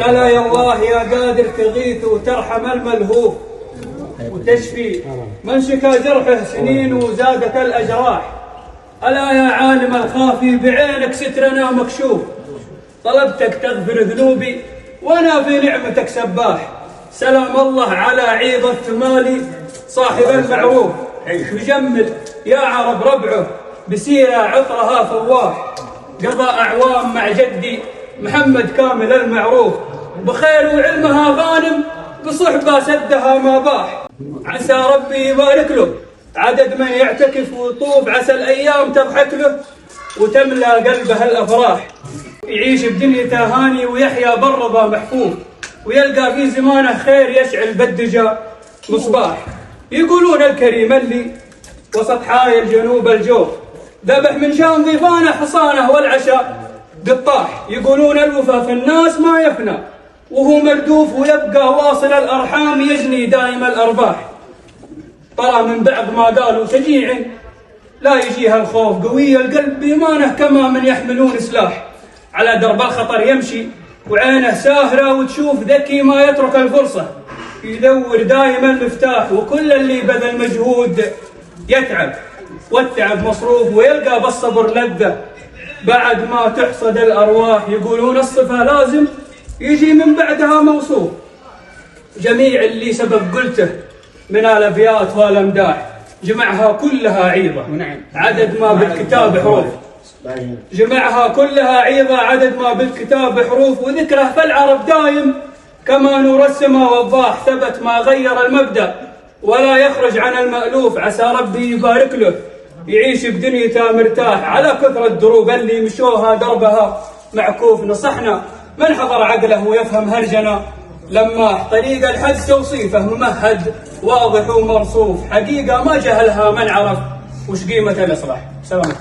يقول ألا يا الله يا قادر تغيث وترحم الملهوف وتشفي من شكا جرحه سنين وزادت الأجراح. ألا يا عالم الخافي بعينك سترنا مكشوف، طلبتك تغفر ذنوبي وأنا في نعمتك سباح. سلام الله على عيض الثمالي صاحب المعروف، مجمل يا عرب ربعه بسيرة عطرها فواح. قضى أعوام مع جدي محمد كامل المعروف، بخير وعلمها غانم بصحبة سدها ما باح. عسى ربي يبارك له عدد من يعتكف ويطوف، عسى الأيام تضحك له وتملى قلبه الأفراح. يعيش بدنيته هاني ويحيا بالرضا محفوف، ويلقى في زمانه خير يشعل بالدجى مصباح. يقولون الكريم اللي وسط حايل جنوب الجوف، ذبح من شان ضيفانه حصانه والعشاء قطاح. يقولون الوفا في الناس ما يفنى وهو مردوف، ويبقى واصل الأرحام يجني دائم الأرباح. ترى من بعض ما قالوا شجيع لا يجيها الخوف، قوي القلب بإيمانه كما من يحملون سلاح. على درب الخطر يمشي وعينه ساهرة، وتشوف ذكي ما يترك الفرصة، يدور دائما المفتاح. وكل اللي بذل مجهود يتعب، والتعب مصروف، ويلقى بالصبر لذة بعد ما تحصد الأرواح. يقولون الصفة لازم يجي من بعدها موصوف. جميع اللي سبق قلته من الأبيات والأمداح جمعها كلها عيضة عدد ما بالكتاب حروف، جمعها كلها عيضة عدد ما بالكتاب حروف. وذكره فالعرب دايم كما نور السما وضاح، ثبت ما غير المبدأ ولا يخرج عن المألوف. عسى ربي يبارك له يعيش بدنيته مرتاح، على كثرة الدروب اللي مشوها دربها معكوف. نصحنا من حضر عقله ويفهم هرجنا لماح، طريق الحد توصيفه ممهد واضح ومرصوف. حقيقة ما جهلها من عرف وش قيمة الإصلاح. سلام.